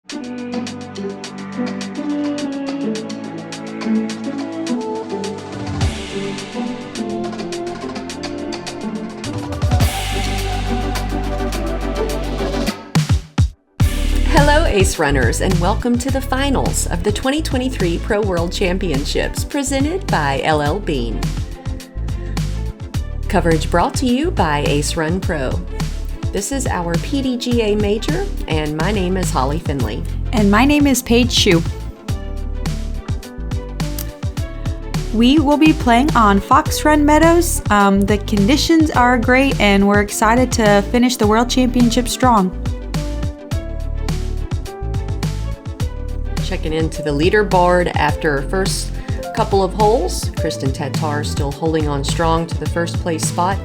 Hello Ace Runners, and welcome to the finals of the 2023 Pro World Championships presented by LL Bean. Coverage brought to you by Ace Run Pro. This is our PDGA Major, and my name is Holly Finley. And my name is Paige Shue. We will be playing on Fox Run Meadows. The conditions are great, and we're excited to finish the World Championship strong. Checking into the leaderboard after first couple of holes. Kristen Tatar still holding on strong to the first place spot.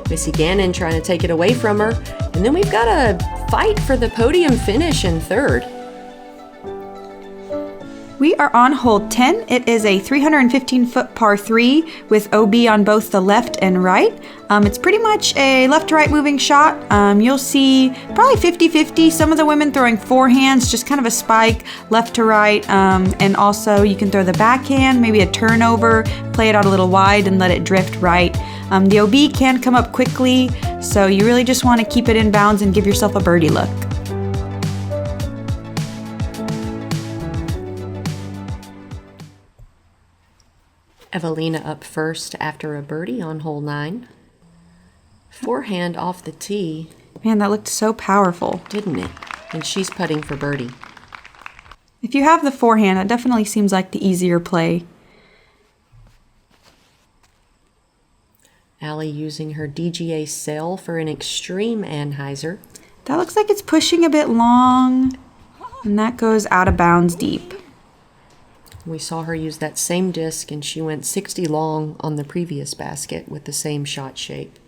Missy Gannon trying to take it away from her. And then we've got a fight for the podium finish in third. We are on hole 10. It is a 315-foot par 3 with OB on both the left and right. It's pretty much a left-to-right moving shot. You'll see probably 50-50. Some of the women throwing forehands, just kind of a spike left to right. And also you can throw the backhand, maybe a turnover, play it out a little wide and let it drift right. The OB can come up quickly, so you really just want to keep it in bounds and give yourself a birdie look. Eveliina up first after a birdie on hole 9. Forehand off the tee. Man, that looked so powerful. Didn't it? And she's putting for birdie. If you have the forehand, it definitely seems like the easier play. Allie using her DGA sail for an extreme anhyzer. That looks like it's pushing a bit long, and that goes out of bounds deep. We saw her use that same disc, and she went 60 long on the previous basket with the same shot shape.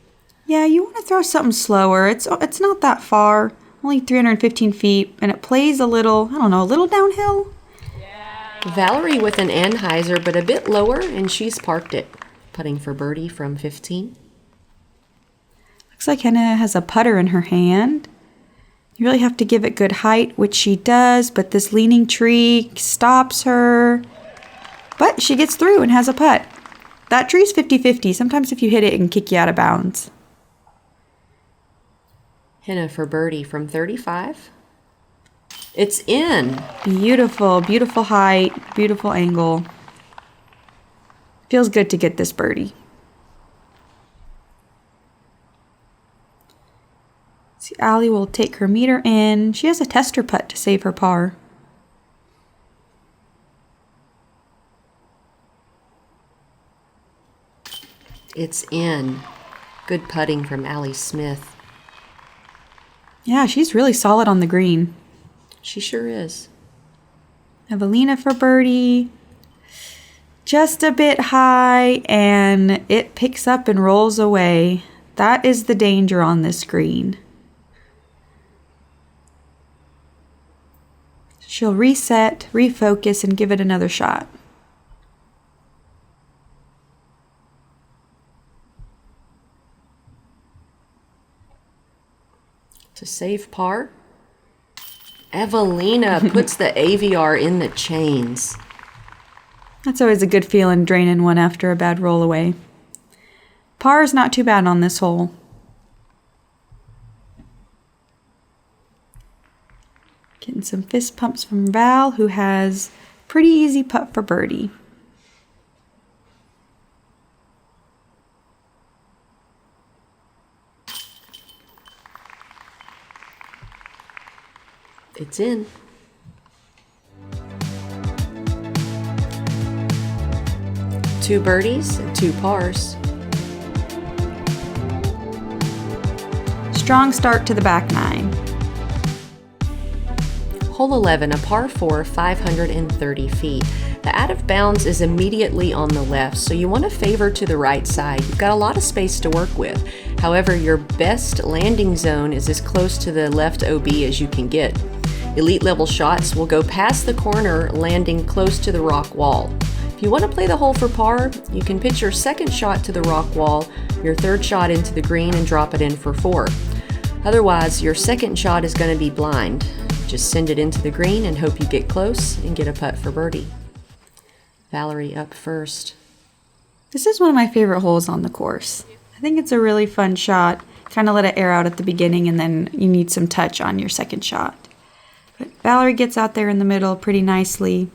Yeah, you want to throw something slower. It's not that far, only 315 feet, and it plays a little, a little downhill. Yeah. Valerie with an anhyzer, but a bit lower, and she's parked it, putting for birdie from 15. Looks like Henna has a putter in her hand. You really have to give it good height, which she does, but this leaning tree stops her. But she gets through and has a putt. That tree's 50-50. Sometimes if you hit it, it can kick you out of bounds. Henna for birdie from 35. It's in. Beautiful, beautiful height, beautiful angle. Feels good to get this birdie. See, Allie will take her meter in. She has a tester putt to save her par. It's in. Good putting from Allie Smith. Yeah, she's really solid on the green. She sure is. Eveliina for birdie. Just a bit high, and it picks up and rolls away. That is the danger on this green. She'll reset, refocus, and give it another shot. To save par, Eveliina puts the AVR in the chains. That's always a good feeling, draining one after a bad roll away. Par is not too bad on this hole. Getting some fist pumps from Val, who has pretty easy putt for birdie. It's in. Two birdies and 2 pars. Strong start to the back 9. Hole 11, a par 4, 530 feet. The out of bounds is immediately on the left, so you want to favor to the right side. You've got a lot of space to work with. However, your best landing zone is as close to the left OB as you can get. Elite level shots will go past the corner, landing close to the rock wall. If you want to play the hole for par, you can pitch your second shot to the rock wall, your third shot into the green, and drop it in for 4. Otherwise, your second shot is going to be blind. Just send it into the green and hope you get close and get a putt for birdie. Valerie up first. This is one of my favorite holes on the course. I think it's a really fun shot. Kind of let it air out at the beginning, and then you need some touch on your second shot. But Valerie gets out there in the middle pretty nicely.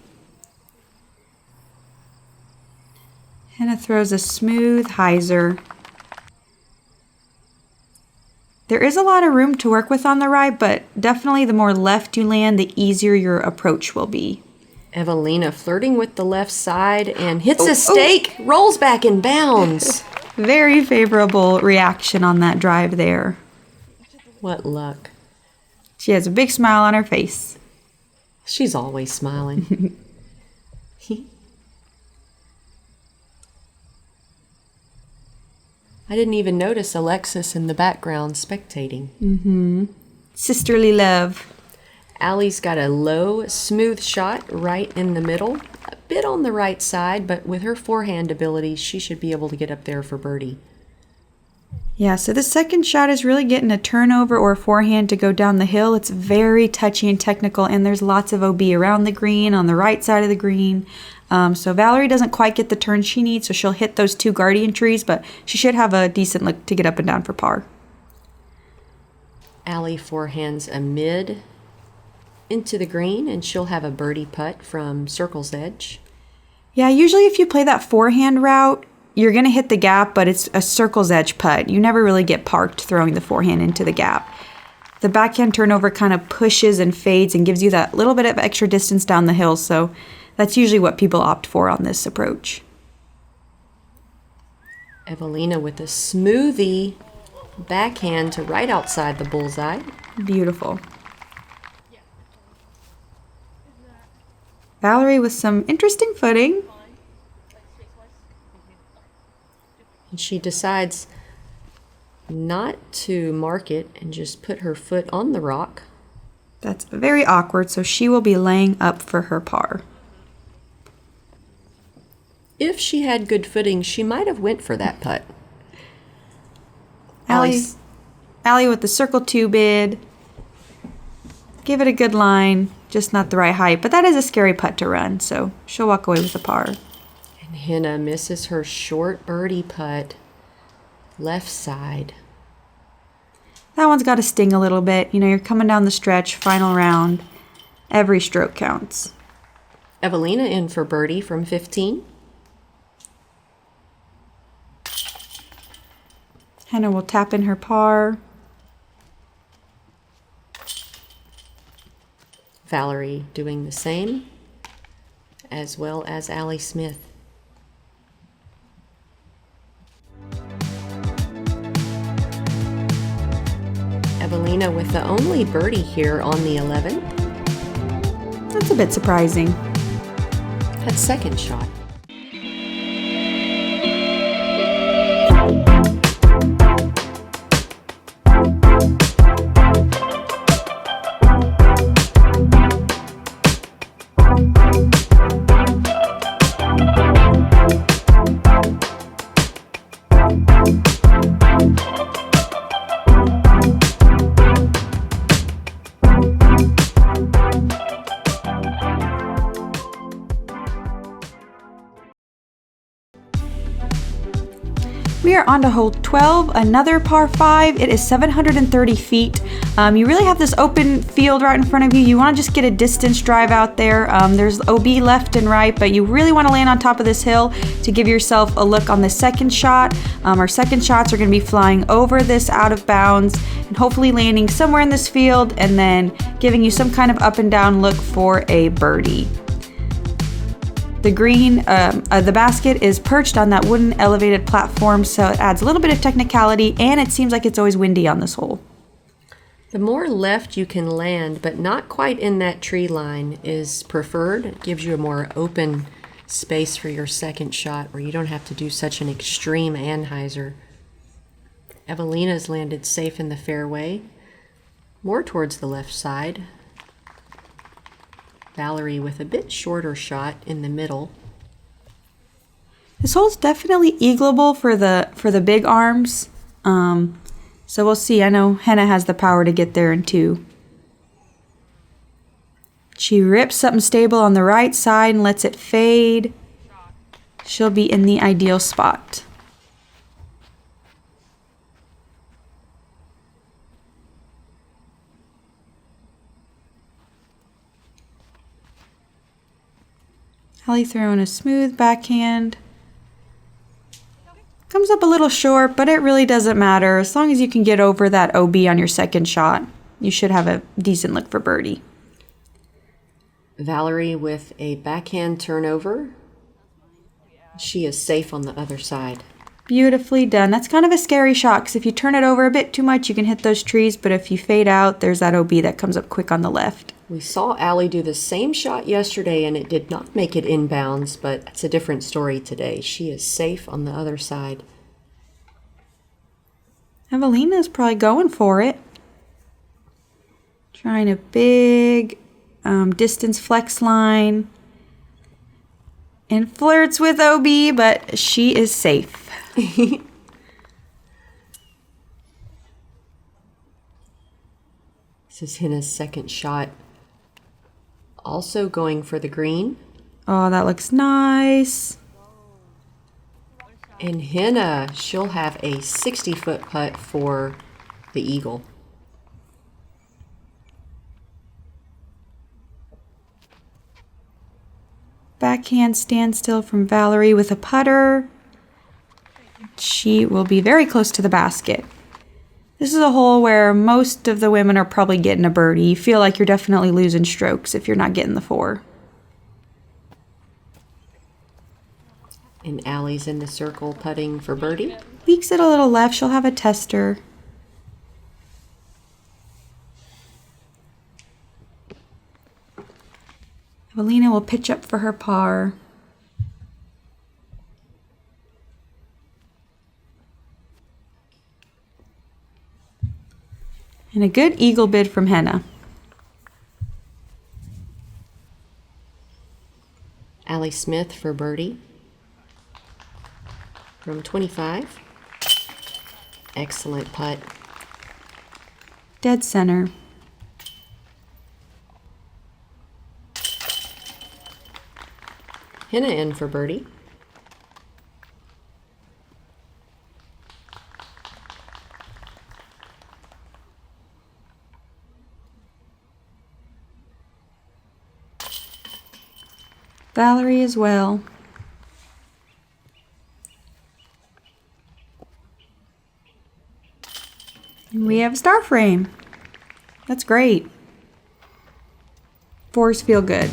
Henna throws a smooth hyzer. There is a lot of room to work with on the right, but definitely the more left you land, the easier your approach will be. Eveliina flirting with the left side and hits a stake, rolls back in bounds. Very favorable reaction on that drive there. What luck. She has a big smile on her face. She's always smiling. I didn't even notice Alexis in the background spectating. Sisterly love. Allie's got a low, smooth shot right in the middle. A bit on the right side, but with her forehand ability, she should be able to get up there for birdie. Yeah, so the second shot is really getting a turnover or a forehand to go down the hill. It's very touchy and technical, and there's lots of OB around the green, on the right side of the green. So Valerie doesn't quite get the turn she needs, so she'll hit those two guardian trees, but she should have a decent look to get up and down for par. Allie forehands a mid into the green, and she'll have a birdie putt from circle's edge. Yeah, usually if you play that forehand route, you're going to hit the gap, but it's a circle's edge putt. You never really get parked throwing the forehand into the gap. The backhand turnover kind of pushes and fades and gives you that little bit of extra distance down the hill, so that's usually what people opt for on this approach. Eveliina with a smoothie backhand to right outside the bullseye. Beautiful. Valerie with some interesting footing. And she decides not to mark it and just put her foot on the rock. That's very awkward, so she will be laying up for her par. If she had good footing, she might have went for that putt. Allie with the circle 2 bid. Give it a good line, just not the right height. But that is a scary putt to run, so she'll walk away with a par. And Henna misses her short birdie putt, left side. That one's got to sting a little bit. You know, you're coming down the stretch, final round. Every stroke counts. Eveliina in for birdie from 15. Henna will tap in her par. Valerie doing the same, as well as Allie Smith. Eveliina with the only birdie here on the 11th. That's a bit surprising. That second shot. We are on to hole 12, another par 5. It is 730 feet. You really have this open field right in front of you. You want to just get a distance drive out there. There's OB left and right, but you really want to land on top of this hill to give yourself a look on the second shot. Our second shots are going to be flying over this out of bounds and hopefully landing somewhere in this field and then giving you some kind of up and down look for a birdie. The green, the basket is perched on that wooden elevated platform, so it adds a little bit of technicality, and it seems like it's always windy on this hole. The more left you can land, but not quite in that tree line, is preferred. It gives you a more open space for your second shot where you don't have to do such an extreme anhyzer. Eveliina's landed safe in the fairway, more towards the left side. Valerie with a bit shorter shot in the middle. This hole's definitely eagleable for the big arms. So we'll see. I know Henna has the power to get there in 2. She rips something stable on the right side and lets it fade. She'll be in the ideal spot. Allie throwing a smooth backhand. Comes up a little short, but it really doesn't matter. As long as you can get over that OB on your second shot, you should have a decent look for birdie. Valerie with a backhand turnover. She is safe on the other side. Beautifully done. That's kind of a scary shot because if you turn it over a bit too much, you can hit those trees, but if you fade out, there's that OB that comes up quick on the left. We saw Allie do the same shot yesterday and it did not make it inbounds, but it's a different story today. She is safe on the other side. Eveliina's probably going for it. Trying a big distance flex line. And flirts with OB, but she is safe. This is Henna's second shot. Also going for the green. Oh, that looks nice. And Henna, she'll have a 60-foot putt for the eagle. Backhand standstill from Valerie with a putter. She will be very close to the basket. This is a hole where most of the women are probably getting a birdie. You feel like you're definitely losing strokes if you're not getting the 4. And Allie's in the circle putting for birdie. Leaks it a little left. She'll have a tester. Eveliina will pitch up for her par. And a good eagle bid from Henna. Allie Smith for birdie from 25. Excellent putt. Dead center. Henna in for birdie. Valerie as well. And we have a star frame. That's great. 4s feel good.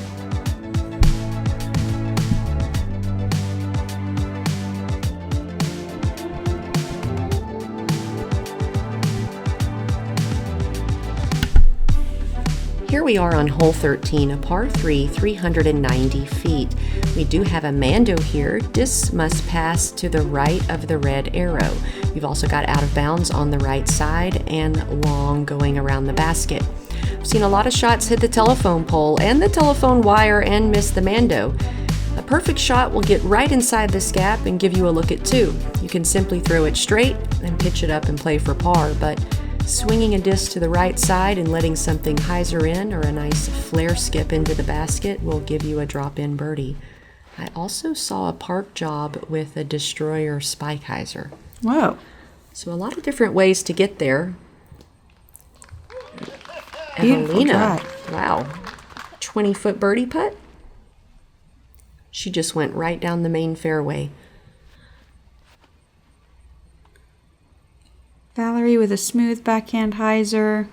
Here we are on hole 13, a par 3, 390 feet. We do have a mando here. Discs must pass to the right of the red arrow. You've also got out of bounds on the right side and long going around the basket. I've seen a lot of shots hit the telephone pole and the telephone wire and miss the mando. A perfect shot will get right inside this gap and give you a look at 2. You can simply throw it straight and pitch it up and play for par, but swinging a disc to the right side and letting something hyzer in or a nice flare skip into the basket will give you a drop-in birdie. I also saw a park job with a destroyer spike hyzer. Whoa. So a lot of different ways to get there. Beautiful Eveliina, drive. wow, 20-foot birdie putt? She just went right down the main fairway. Valerie with a smooth backhand hyzer.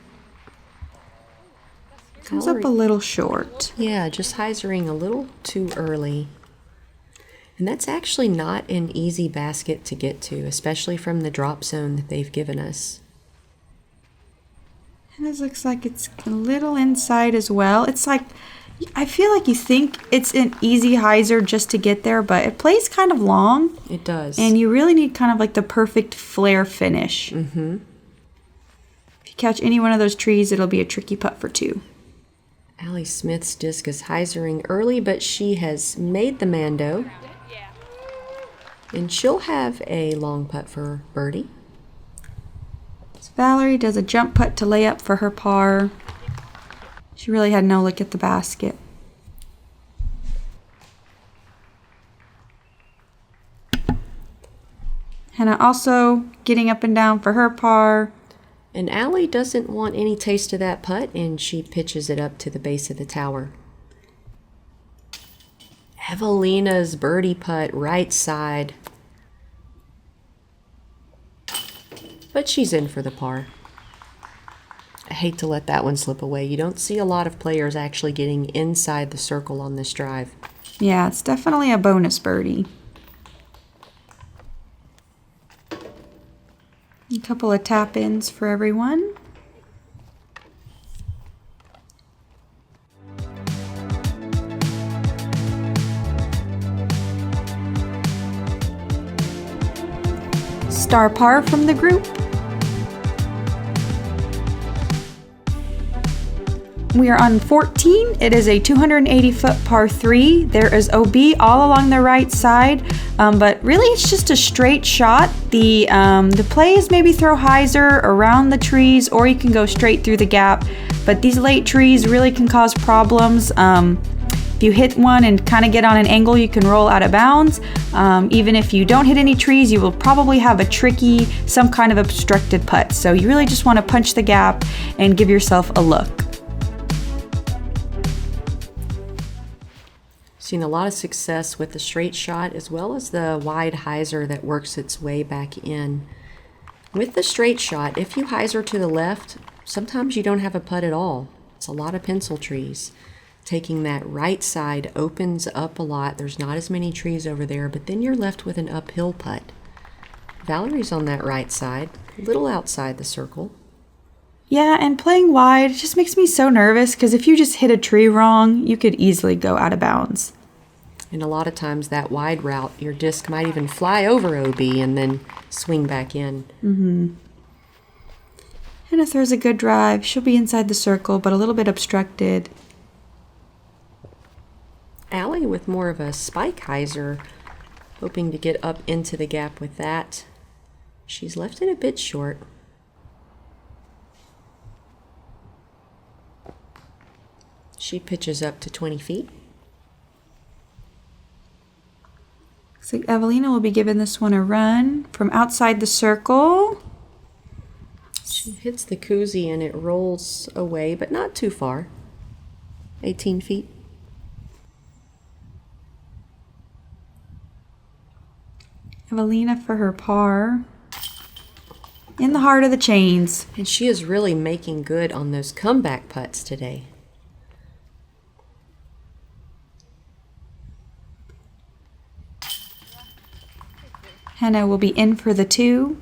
Comes up a little short. Yeah, just hyzering a little too early. And that's actually not an easy basket to get to, especially from the drop zone that they've given us. And it looks like it's a little inside as well. It's like, I feel like you think it's an easy hyzer just to get there, but it plays kind of long. It does. And you really need kind of like the perfect flare finish. Mm-hmm. If you catch any one of those trees, it'll be a tricky putt for 2. Allie Smith's disc is hyzering early, but she has made the mando. And she'll have a long putt for birdie. So Valerie does a jump putt to lay up for her par. She really had no look at the basket. Henna also getting up and down for her par. And Allie doesn't want any taste of that putt, and she pitches it up to the base of the tower. Eveliina's birdie putt, right side. But she's in for the par. I hate to let that one slip away. You don't see a lot of players actually getting inside the circle on this drive. Yeah, it's definitely a bonus birdie. A couple of tap-ins for everyone. Star par from the group. We are on 14. It is a 280-foot par 3. There is OB all along the right side, but really it's just a straight shot. The play is maybe throw hyzer around the trees, or you can go straight through the gap. But these late trees really can cause problems. If you hit one and kind of get on an angle, you can roll out of bounds. Even if you don't hit any trees, you will probably have a tricky, some kind of obstructed putt. So you really just want to punch the gap and give yourself a look. Seen a lot of success with the straight shot as well as the wide hyzer that works its way back in. With the straight shot, if you hyzer to the left, sometimes you don't have a putt at all. It's a lot of pencil trees. Taking that right side opens up a lot. There's not as many trees over there, but then you're left with an uphill putt. Valerie's on that right side, a little outside the circle. Yeah, and playing wide just makes me so nervous because if you just hit a tree wrong, you could easily go out of bounds. And a lot of times that wide route, your disc might even fly over OB and then swing back in. Henna throws a good drive. She'll be inside the circle, but a little bit obstructed. Allie with more of a spike hyzer, hoping to get up into the gap with that. She's left it a bit short. She pitches up to 20 feet. Looks like Eveliina will be giving this one a run from outside the circle. She hits the koozie and it rolls away, but not too far. 18 feet. Eveliina for her par. In the heart of the chains. And she is really making good on those comeback putts today. Henna will be in for the 2.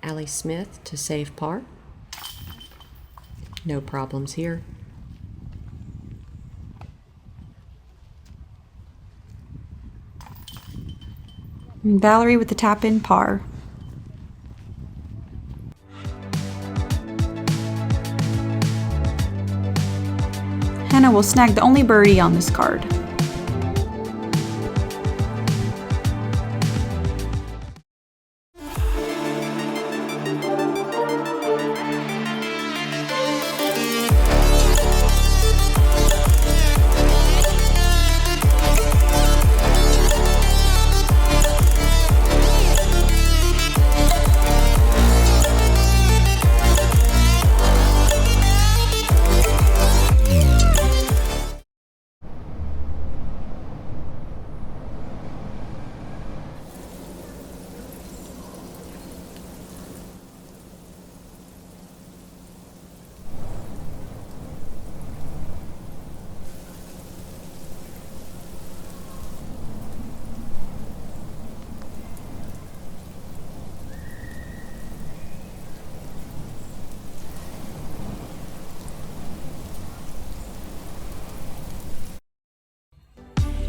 Allie Smith to save par. No problems here. And Valerie with the tap-in par. Henna will snag the only birdie on this card.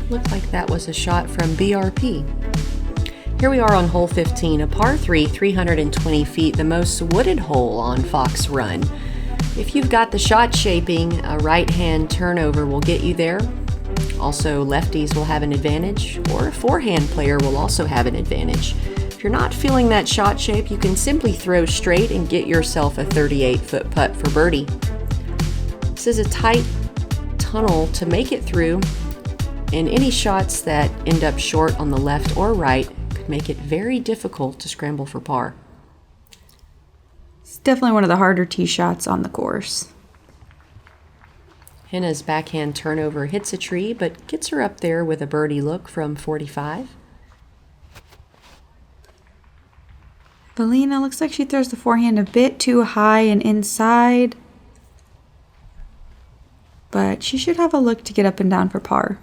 Looked like that was a shot from BRP. Here we are on hole 15, a par 3, 320 feet, the most wooded hole on Fox Run. If you've got the shot shaping, a right-hand turnover will get you there. Also, lefties will have an advantage, or a forehand player will also have an advantage. If If you're not feeling that shot shape, you can simply throw straight and get yourself a 38-foot putt for birdie. This is a tight tunnel to make it through, and any shots that end up short on the left or right could make it very difficult to scramble for par. It's definitely one of the harder tee shots on the course. Henna's backhand turnover hits a tree, but gets her up there with a birdie look from 45. Eveliina looks like she throws the forehand a bit too high and inside, but she should have a look to get up and down for par.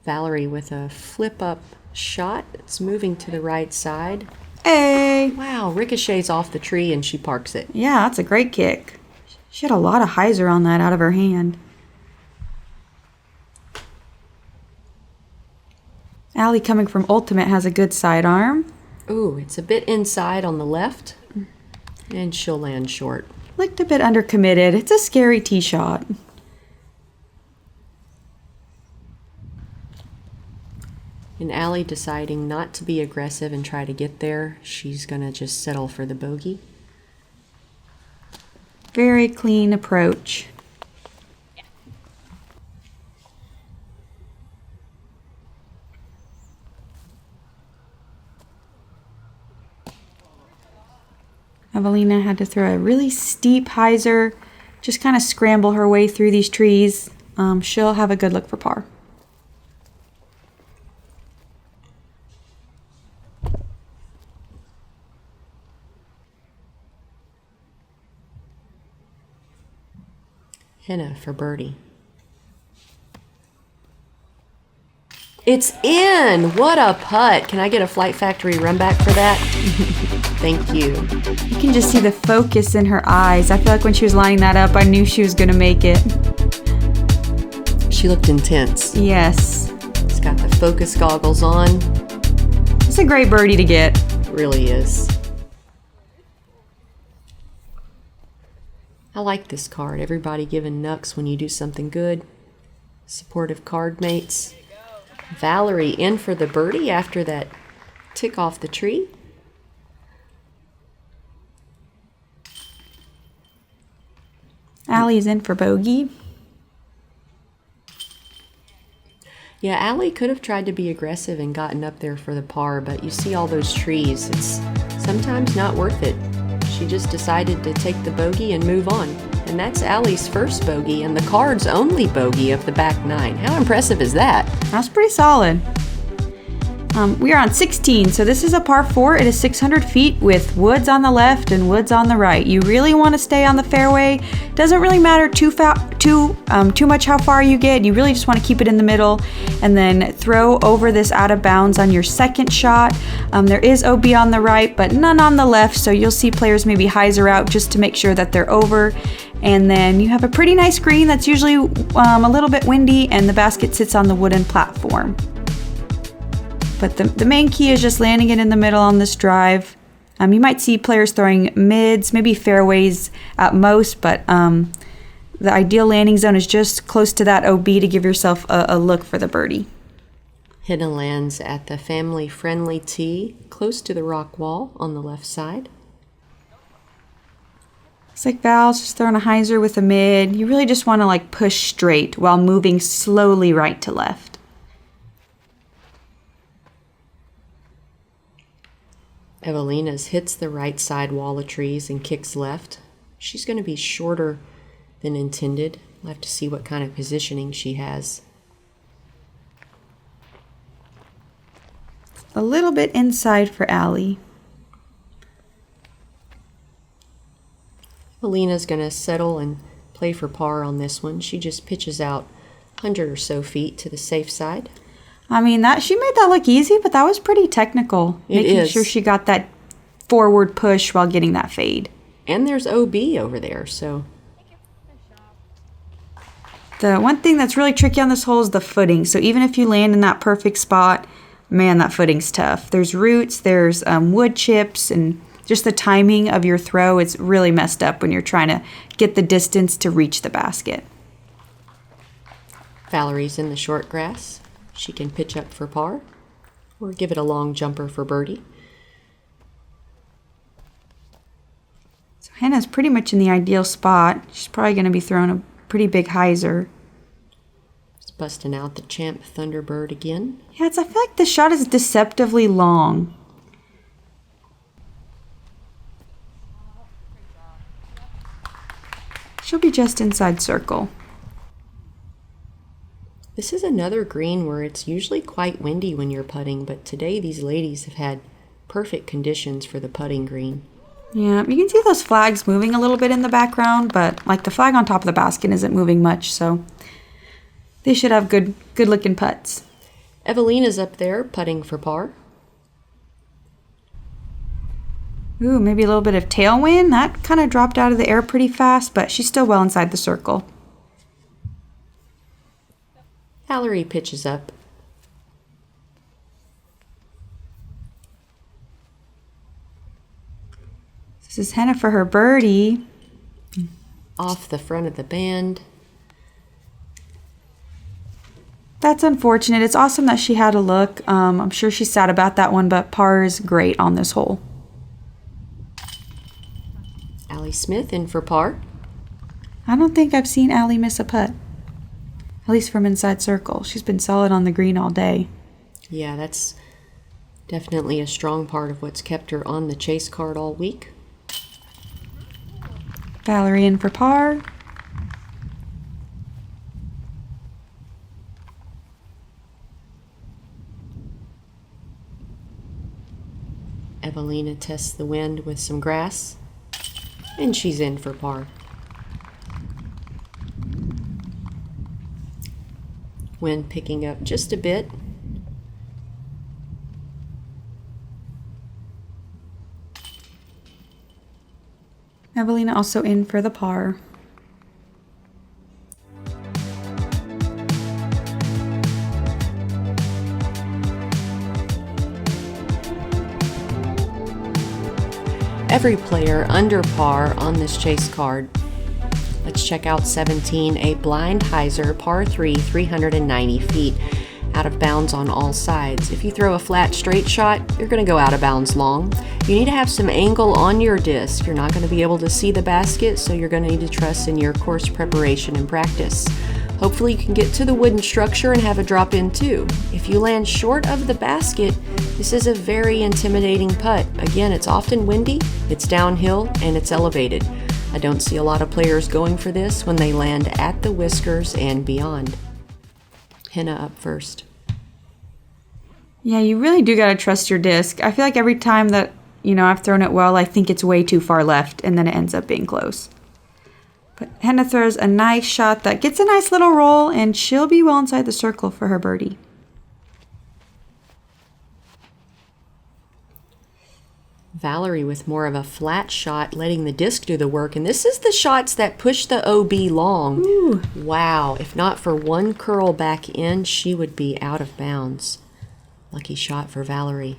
Valerie with a flip-up shot. It's moving to the right side. Hey! Wow, ricochets off the tree and she parks it. Yeah, that's a great kick. She had a lot of hyzer on that out of her hand. Allie coming from Ultimate has a good sidearm. Ooh, it's a bit inside on the left, and she'll land short. Looked a bit undercommitted. It's a scary tee shot. And Allie deciding not to be aggressive and try to get there. She's going to just settle for the bogey. Very clean approach. Eveliina had to throw a really steep hyzer, just kind of scramble her way through these trees. She'll have a good look for par. Henna for birdie. It's in! What a putt! Can I get a Flight Factory run back for that? Thank you. You can just see the focus in her eyes. I feel like when she was lining that up, I knew she was going to make it. She looked intense. Yes. She's got the focus goggles on. It's a great birdie to get. It really is. I like this card. Everybody giving knucks when you do something good. Supportive card mates. Valerie in for the birdie after that tick off the tree. Allie's in for bogey. Yeah, Allie could have tried to be aggressive and gotten up there for the par, but you see all those trees. It's sometimes not worth it. She just decided to take the bogey and move on. And that's Allie's first bogey and the card's only bogey of the back nine. How impressive is that? That's pretty solid. We are on 16, so this is a par 4. It is 600 feet with woods on the left and woods on the right. You really want to stay on the fairway. Doesn't really matter too much how far you get. You really just want to keep it in the middle and then throw over this out of bounds on your second shot. There is OB on the right, but none on the left, so you'll see players maybe hyzer out just to make sure that they're over. And then you have a pretty nice green that's usually a little bit windy, and the basket sits on the wooden platform. But the main key is just landing it in the middle on this drive. You might see players throwing mids, maybe fairways at most, but the ideal landing zone is just close to that OB to give yourself a look for the birdie. Henna lands at the family-friendly tee, close to the rock wall on the left side. It's like Val's just throwing a hyzer with a mid. You really just want to push straight while moving slowly right to left. Eveliina's hits the right side wall of trees and kicks left. She's going to be shorter than intended. We'll have to see what kind of positioning she has. A little bit inside for Allie. Eveliina's going to settle and play for par on this one. She just pitches out 100 or so feet to the safe side. I mean, she made that look easy, but that was pretty technical. Making sure she got that forward push while getting that fade. And there's OB over there, so. The one thing that's really tricky on this hole is the footing. So even if you land in that perfect spot, man, that footing's tough. There's roots, there's wood chips, and just the timing of your throw, it's really messed up when you're trying to get the distance to reach the basket. Valerie's in the short grass. She can pitch up for par or give it a long jumper for birdie. So Henna's pretty much in the ideal spot. She's probably going to be throwing a pretty big hyzer. Just busting out the Champ Thunderbird again. Yeah, I feel like the shot is deceptively long. She'll be just inside circle. This is another green where it's usually quite windy when you're putting, but today these ladies have had perfect conditions for the putting green. Yeah, you can see those flags moving a little bit in the background, but like the flag on top of the basket isn't moving much, so they should have good looking putts. Eveliina's up there putting for par. Ooh, maybe a little bit of tailwind. That kind of dropped out of the air pretty fast, but she's still well inside the circle. Valerie pitches up. This is Henna for her birdie. Off the front of the band. That's unfortunate. It's awesome that she had a look. I'm sure she's sad about that one, but par is great on this hole. Allie Smith in for par. I don't think I've seen Allie miss a putt. At least from inside circle. She's been solid on the green all day. Yeah, that's definitely a strong part of what's kept her on the chase card all week. Valerie in for par. Eveliina tests the wind with some grass, and she's in for par. Wind picking up just a bit. Eveliina also in for the par. Every player under par on this chase card. Let's check out 17, a blind hyzer, par 3, 390 feet, out of bounds on all sides. If you throw a flat straight shot, you're going to go out of bounds long. You need to have some angle on your disc. You're not going to be able to see the basket, so you're going to need to trust in your course preparation and practice. Hopefully you can get to the wooden structure and have a drop in too. If you land short of the basket, this is a very intimidating putt. Again, it's often windy, it's downhill, and it's elevated. I don't see a lot of players going for this when they land at the whiskers and beyond. Henna up first. Yeah, you really do got to trust your disc. I feel like every time that, I've thrown it well, I think it's way too far left, and then it ends up being close. But Henna throws a nice shot that gets a nice little roll, and she'll be well inside the circle for her birdie. Valerie with more of a flat shot, letting the disc do the work. And this is the shots that push the OB long. Ooh. Wow, if not for one curl back in, she would be out of bounds. Lucky shot for Valerie.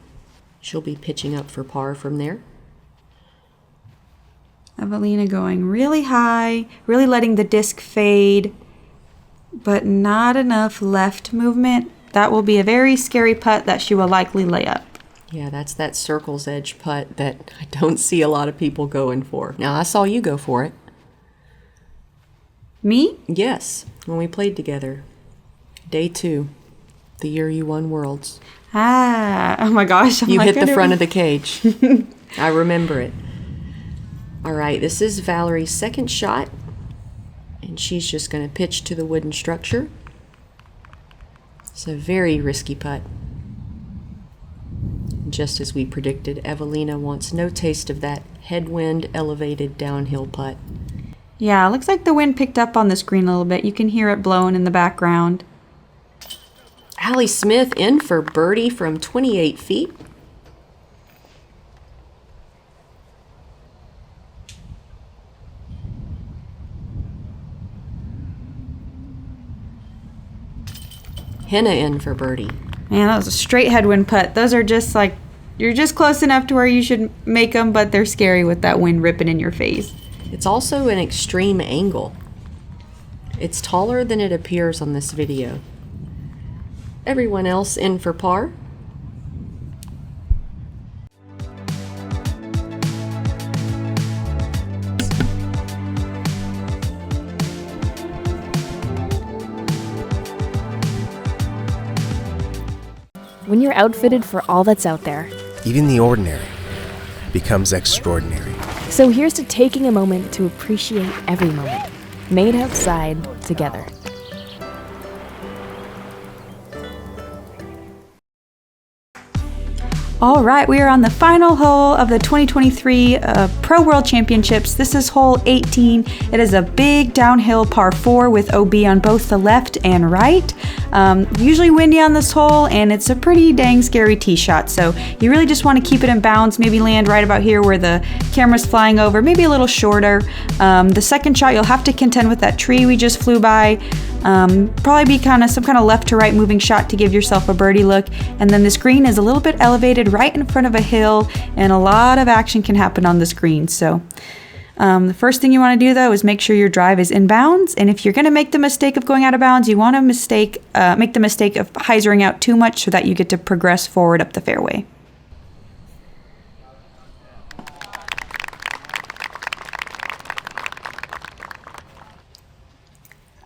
She'll be pitching up for par from there. Eveliina going really high, really letting the disc fade, but not enough left movement. That will be a very scary putt that she will likely lay up. Yeah, that's that circle's edge putt that I don't see a lot of people going for. Now, I saw you go for it. Me? Yes, when we played together. Day 2, the year you won Worlds. Oh my gosh. You hit the front of the cage. I remember it. All right, this is Valerie's second shot, and she's just going to pitch to the wooden structure. It's a very risky putt. Just as we predicted, Eveliina wants no taste of that headwind elevated downhill putt. Yeah, looks like the wind picked up on the screen a little bit. You can hear it blowing in the background. Allie Smith in for birdie from 28 feet. Henna in for birdie. Man, that was a straight headwind putt. Those are just like, you're just close enough to where you should make them, but they're scary with that wind ripping in your face. It's also an extreme angle. It's taller than it appears on this video. Everyone else in for par? When you're outfitted for all that's out there. Even the ordinary becomes extraordinary. So here's to taking a moment to appreciate every moment, made outside together. All right, we are on the final hole of the 2023 Pro World Championships. This is hole 18. It is a big downhill par 4 with OB on both the left and right. Usually windy on this hole, and it's a pretty dang scary tee shot. So you really just want to keep it in bounds, maybe land right about here where the camera's flying over, maybe a little shorter. The second shot, you'll have to contend with that tree we just flew by. Probably be some kind of left to right moving shot to give yourself a birdie look. And then this green is a little bit elevated right in front of a hill, and a lot of action can happen on this green. So the first thing you want to do though is make sure your drive is in bounds. And if you're going to make the mistake of going out of bounds, you want to make the mistake of hyzering out too much so that you get to progress forward up the fairway.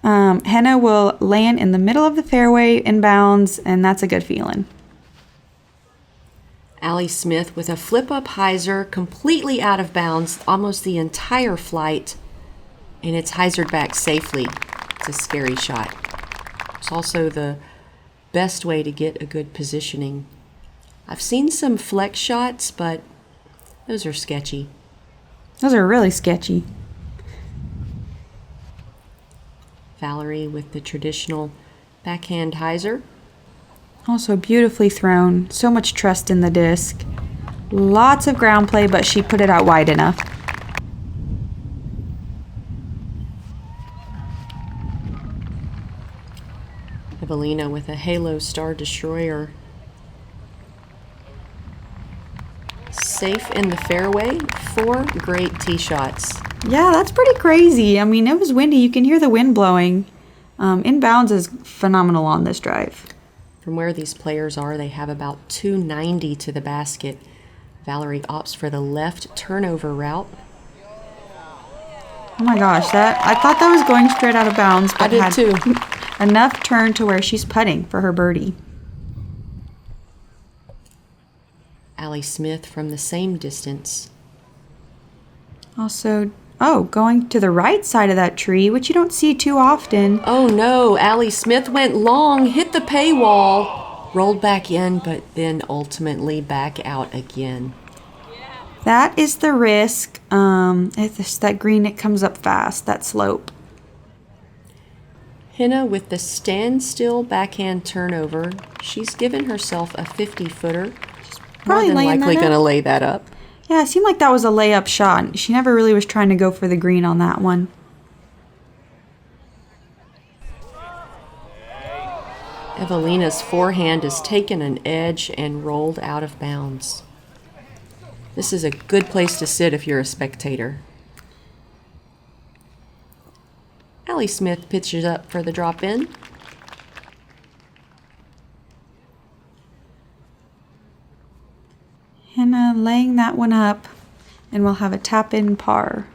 Henna will land in the middle of the fairway in bounds, and that's a good feeling. Allie Smith with a flip-up hyzer, completely out of bounds, almost the entire flight, and it's hyzered back safely. It's a scary shot. It's also the best way to get a good positioning. I've seen some flex shots, but those are sketchy. Those are really sketchy. Valerie with the traditional backhand hyzer. Also beautifully thrown. So much trust in the disc. Lots of ground play, but she put it out wide enough. Eveliina with a Halo Star Destroyer. Safe in the fairway. 4 great tee shots. Yeah, that's pretty crazy. I mean, it was windy. You can hear the wind blowing. Inbounds is phenomenal on this drive. From where these players are, they have about 290 to the basket. Valerie opts for the left turnover route. Oh my gosh, I thought that was going straight out of bounds, but I did too. Enough turn to where she's putting for her birdie. Allie Smith from the same distance. Also, going to the right side of that tree, which you don't see too often. Oh no, Allie Smith went long, hit the paywall, rolled back in, but then ultimately back out again. That is the risk. It's that green, it comes up fast, that slope. Henna with the standstill backhand turnover. She's given herself a 50-footer. More than likely going to lay that up. Yeah, it seemed like that was a layup shot. She never really was trying to go for the green on that one. Eveliina's forehand has taken an edge and rolled out of bounds. This is a good place to sit if you're a spectator. Allie Smith pitches up for the drop-in. Henna laying that one up, and we'll have a tap-in par.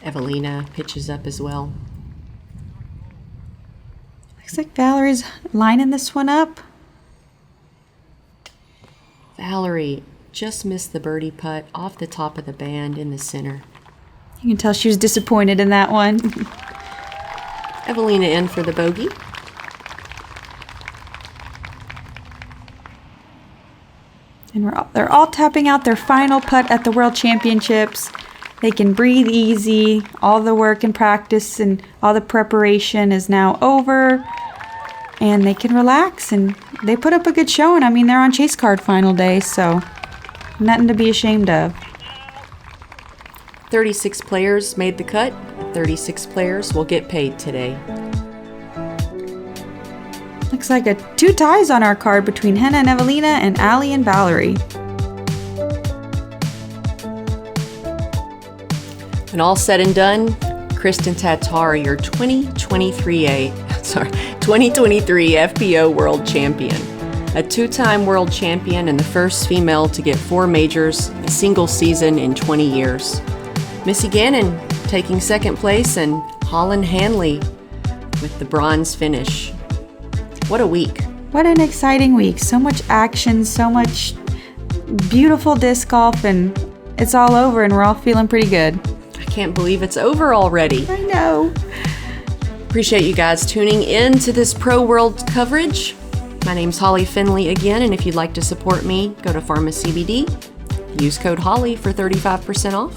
Eveliina pitches up as well. Looks like Valerie's lining this one up. Valerie just missed the birdie putt off the top of the band in the center. You can tell she was disappointed in that one. Eveliina in for the bogey. And they're all tapping out their final putt at the World Championships. They can breathe easy. All the work and practice and all the preparation is now over. And they can relax, and they put up a good showing. I mean, they're on chase card final day, so nothing to be ashamed of. 36 players made the cut. 36 players will get paid today. Looks like 2 ties on our card between Henna and Eveliina and Allie and Valerie. And all said and done, Kristen Tatar, your 2023 FPO World Champion. A two-time world champion and the first female to get 4 majors a single season in 20 years. Missy Gannon taking second place, and Holland Hanley with the bronze finish. What a week. What an exciting week. So much action, so much beautiful disc golf, and it's all over and we're all feeling pretty good. I can't believe it's over already. I know. Appreciate you guys tuning in to this Pro World coverage. My name's Holly Finley again, and if you'd like to support me, go to PharmaCBD. Use code HOLLY for 35% off.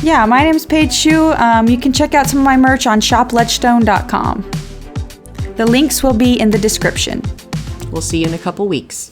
Yeah, my name's Paige Shu. You can check out some of my merch on shopledgestone.com. The links will be in the description. We'll see you in a couple weeks.